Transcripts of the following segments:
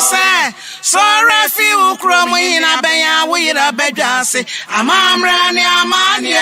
say, so refi ukromu ina benya wira bedwase. Amamrani amanye,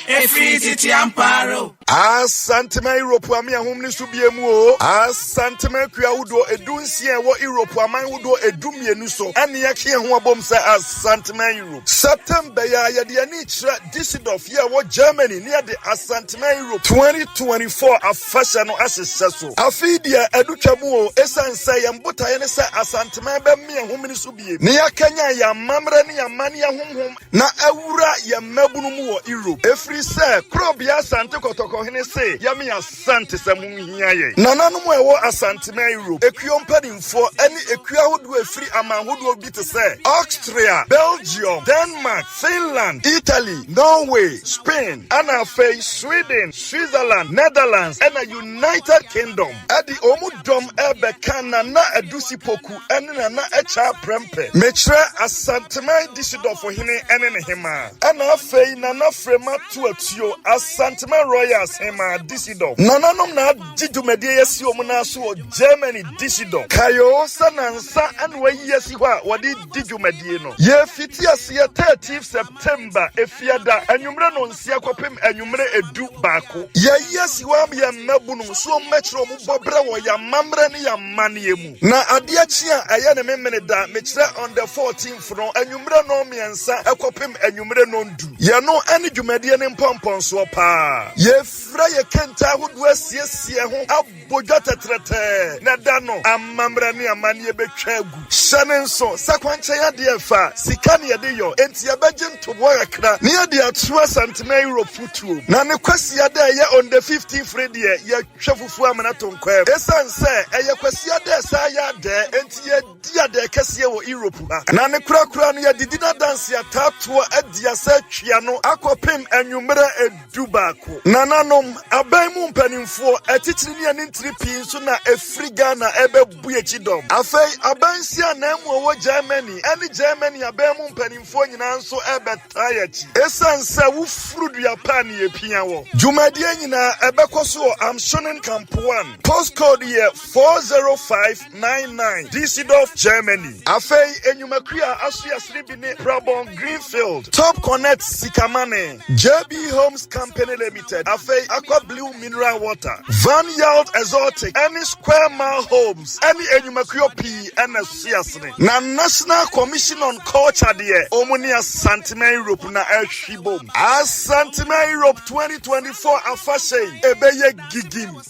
efiti amparo. Asanteman Europe ami ahom ni so biemu o. Asanteman kuawudo edunsie wo Europe aman wudo edumienu so. Ane yake ho abom se Asanteman Europe. September ya yade ani kira Düsseldorf ya wo Germany near the Asanteman Europe 2024 Afahyɛ no asese so. Afidia edutwamu o esanse yembotaye ne se Asanteman be me ahom ni so bie. Ne yakanya ya mamre ne ya mane ahomhom na awura ya mabunu mu wo Europe. Efri se krobia Asante kotoko hene se yami Asante samunhia ye. Nananom ewo Asanteman Europe ekuo mpadimfo ene ekua hodo efri amanhodo bi te se Austria, Belgium, Denmark, Finland, Italy, Norway, Spain, Anafe, Sweden, Switzerland, Netherlands, and the United Kingdom. Adi omudom ebekana na edusipoku ene na echa prempe. Metre Asanteman Düsseldorf hene ene ne hema. Anafe na na frema tuatio Asanteman Royals hema Düsseldorf. Nananom na didumedie yesi omuna so Germany Düsseldorf. Kayo sanansa anwe yesi hwa wadi didumedie no. Ye fiti asiya 30th September efiada anwumre no nsia kwapem anwumre edu baako. Ye yesi hwa ya mabunu so metro mu bobre wo ya mamre ne ya mane mu. Na ade achi a aye ne memene da mekire on the 14th no anwumre no miensa ekwapem anwumre no ndu. Ye no ani dwumedie ne mpompon so pa. Ye fra ye kenta hodo asiesie ho abodwa tetrete. Na da no amamre ne amane betwa agu. Hyane nso sakwanche ya de fa sika ne de yo enti abeje ntobo yakra ne ya de atoa Asanteman Europe futuo. Na ne kwasi ada ye on the 15th ready ye hwefufu amana tonkwa. Esanse eye kwasi ada sa ya de enti ye dia de kase wo Europe ha. Na ne kura no ye didina dance ya tatoa adia sa twia no akopem anwumre edu baako. Nananom aban mu mpanimfo atitiri ne ne ntiri pin so na Afriga na ebebu echidom. Afei abansia na mu wo Germany ani Germany aban mu mpanimfo nyina nso ebetayachi. Esanse wo frudu ya pan ye pia wo. Jumadie nyina ebekoso am shonen camp 1. Postcode ye 40599 Düsseldorf Germany. Afei enyumakua asuya sribine Brabon Greenfield. Top Connect Sikamane. JB Homes Company Limited. Afei Aqua Blue Mineral Water. Vineyard Exotic. Any Square Mile Homes. Any enyumakua P and Siasne. Na National Commission on Culture de Omoni Asanteman Europe na Elshibom. Asanteman Europe 2024 Afahyɛ ebeye gigim.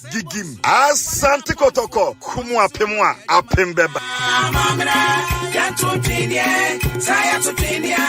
Asante kotoko kumu apemwa apembeba. Amamra ya tupinie, saya tupinia.